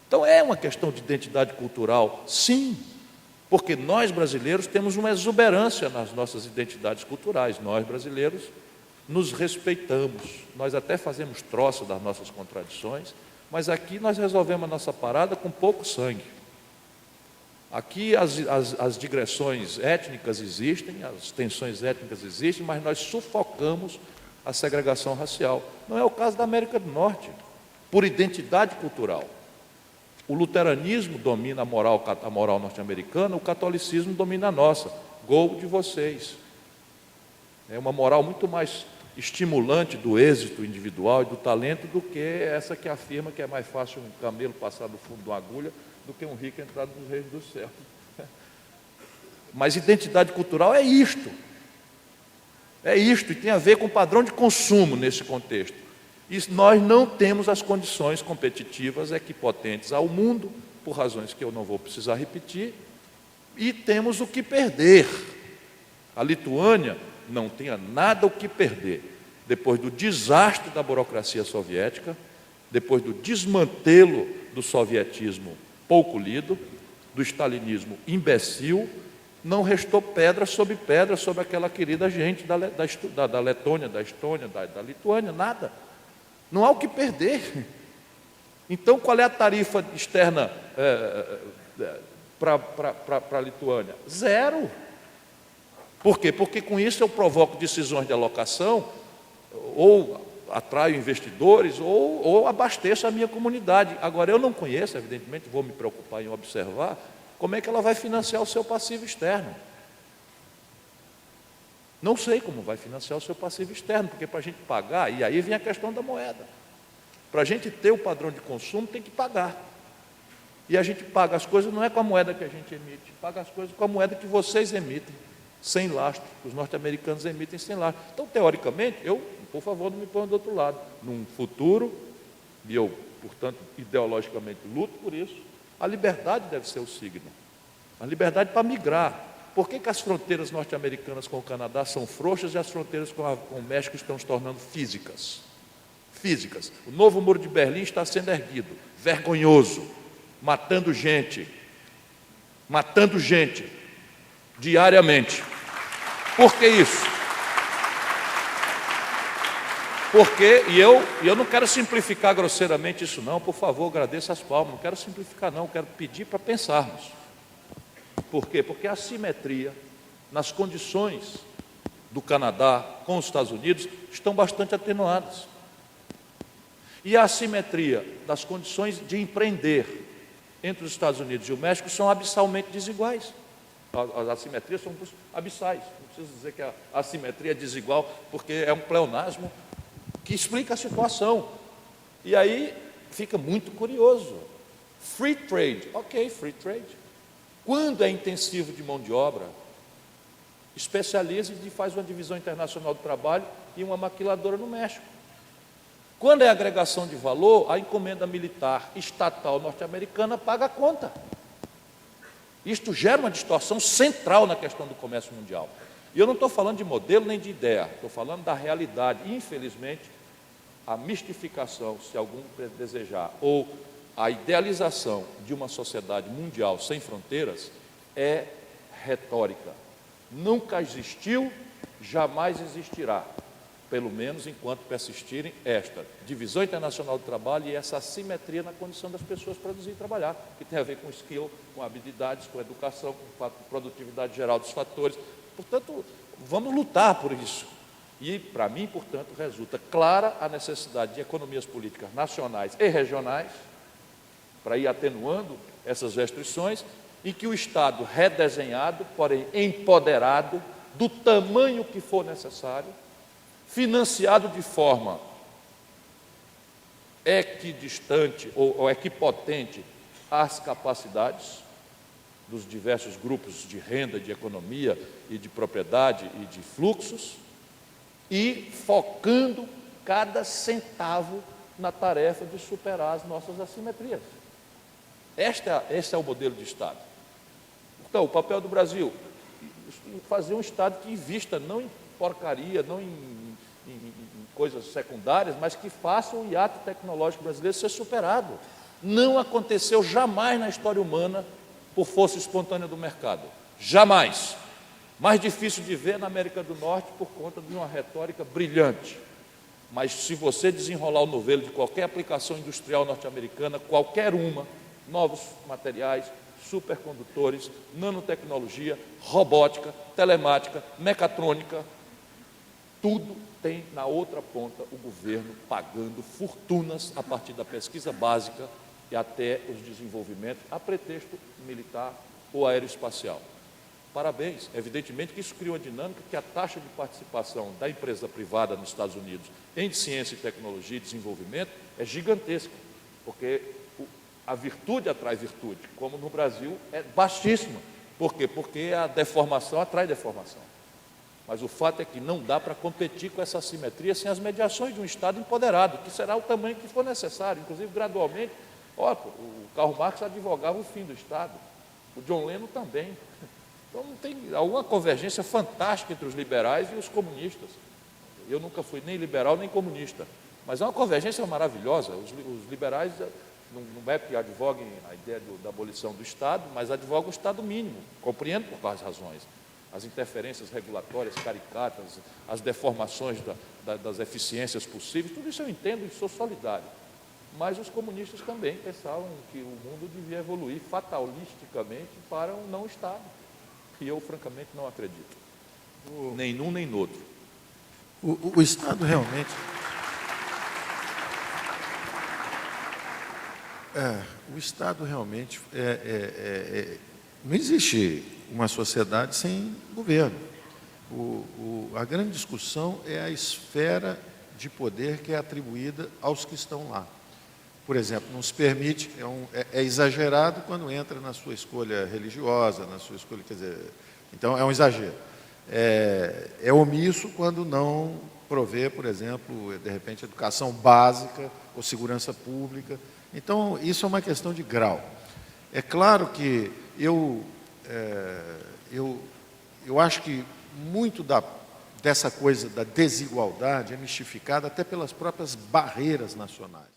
Então é uma questão de identidade cultural, sim, porque nós brasileiros temos uma exuberância nas nossas identidades culturais. Nós brasileiros nos respeitamos, nós até fazemos troça das nossas contradições, mas aqui nós resolvemos a nossa parada com pouco sangue. Aqui as digressões étnicas existem, as tensões étnicas existem, mas nós sufocamos a segregação racial. Não é o caso da América do Norte, por identidade cultural. O luteranismo domina a moral norte-americana, o catolicismo domina a nossa. Gol de vocês. É uma moral muito mais estimulante do êxito individual e do talento do que essa que afirma que é mais fácil um camelo passar do fundo de uma agulha do que um rico entrar nos reinos do céu. Mas identidade cultural é isto. É isto, e tem a ver com o padrão de consumo nesse contexto. E nós não temos as condições competitivas equipotentes ao mundo, por razões que eu não vou precisar repetir, e temos o que perder. A Lituânia não tinha nada o que perder. Depois do desastre da burocracia soviética, depois do desmantelo do sovietismo pouco lido, do stalinismo imbecil, não restou pedra sobre aquela querida gente da Letônia, da Estônia, da Lituânia, nada. Não há o que perder. Então, qual é a tarifa externa para a Lituânia? Zero. Por quê? Porque com isso eu provoco decisões de alocação, ou atraio investidores, ou abasteço a minha comunidade. Agora, eu não conheço, evidentemente, vou me preocupar em observar como é que ela vai financiar o seu passivo externo. Não sei como vai financiar o seu passivo externo, porque para a gente pagar, e aí vem a questão da moeda. Para a gente ter o padrão de consumo, tem que pagar. E a gente paga as coisas não é com a moeda que a gente emite, paga as coisas com a moeda que vocês emitem, sem lastro, que os norte-americanos emitem sem lastro. Então, teoricamente, por favor, não me ponham do outro lado. Num futuro, e eu, portanto, ideologicamente luto por isso, a liberdade deve ser o signo. A liberdade para migrar. Por que as fronteiras norte-americanas com o Canadá são frouxas e as fronteiras com o México estão se tornando físicas? Físicas. O novo muro de Berlim está sendo erguido, vergonhoso, matando gente diariamente. Por que isso? Porque, e eu não quero simplificar grosseiramente isso não, por favor, agradeço as palmas, não quero simplificar não, quero pedir para pensarmos. Por quê? Porque a assimetria nas condições do Canadá com os Estados Unidos estão bastante atenuadas. E a assimetria das condições de empreender entre os Estados Unidos e o México são abissalmente desiguais. As assimetrias são abissais. Não preciso dizer que a assimetria é desigual, porque é um pleonasmo que explica a situação. E aí fica muito curioso. Free trade, ok, free trade. Quando é intensivo de mão de obra, especializa e faz uma divisão internacional do trabalho e uma maquiladora no México. Quando é agregação de valor, a encomenda militar estatal norte-americana paga a conta. Isto gera uma distorção central na questão do comércio mundial. E eu não estou falando de modelo nem de ideia, estou falando da realidade. Infelizmente, a mistificação, se algum desejar, ou a idealização de uma sociedade mundial sem fronteiras é retórica. Nunca existiu, jamais existirá, pelo menos enquanto persistirem esta divisão internacional do trabalho e essa assimetria na condição das pessoas produzir e trabalhar, que tem a ver com skill, com habilidades, com educação, com a produtividade geral dos fatores. Portanto, vamos lutar por isso. E, para mim, portanto, resulta clara a necessidade de economias políticas nacionais e regionais, para ir atenuando essas restrições, e que o Estado redesenhado, porém empoderado, do tamanho que for necessário, financiado de forma equidistante ou equipotente às capacidades dos diversos grupos de renda, de economia e de propriedade e de fluxos, e focando cada centavo na tarefa de superar as nossas assimetrias. Este é o modelo de Estado. Então, o papel do Brasil, fazer um Estado que invista não em porcaria, não em coisas secundárias, mas que faça o hiato tecnológico brasileiro ser superado. não aconteceu jamais na história humana por força espontânea do mercado. Jamais. Mais difícil de ver na América do Norte por conta de uma retórica brilhante. Mas se você desenrolar o novelo de qualquer aplicação industrial norte-americana, qualquer uma, novos materiais, supercondutores, nanotecnologia, robótica, telemática, mecatrônica, tudo tem na outra ponta o governo pagando fortunas a partir da pesquisa básica e até os desenvolvimentos a pretexto militar ou aeroespacial. Parabéns, evidentemente que isso criou uma dinâmica que a taxa de participação da empresa privada nos Estados Unidos em ciência e tecnologia e desenvolvimento é gigantesca, porque a virtude atrai virtude, como no Brasil é baixíssima. Por quê? Porque a deformação atrai deformação. Mas o fato é que não dá para competir com essa assimetria sem as mediações de um Estado empoderado, que será o tamanho que for necessário, inclusive gradualmente. O Karl Marx advogava o fim do Estado, o John Lennon também. Então não tem alguma convergência fantástica entre os liberais e os comunistas. Eu nunca fui nem liberal nem comunista, mas é uma convergência maravilhosa. Os liberais não é que advoguem a ideia da abolição do Estado, mas advogam o Estado mínimo, compreendo por quais razões. As interferências regulatórias caricatas, as deformações das eficiências possíveis, tudo isso eu entendo e sou solidário. Mas os comunistas também pensavam que o mundo devia evoluir fatalisticamente para um não Estado. E eu, francamente, não acredito. Nem num, nem no outro. O Estado realmente... o Estado realmente... não existe uma sociedade sem governo. A grande discussão é a esfera de poder que é atribuída aos que estão lá. Por exemplo, não se permite, é exagerado quando entra na sua escolha religiosa, na sua escolha, quer dizer, então é um exagero. É omisso quando não provê, por exemplo, de repente, educação básica ou segurança pública. Então, isso é uma questão de grau. É claro que eu acho que muito dessa coisa da desigualdade é mistificada até pelas próprias barreiras nacionais.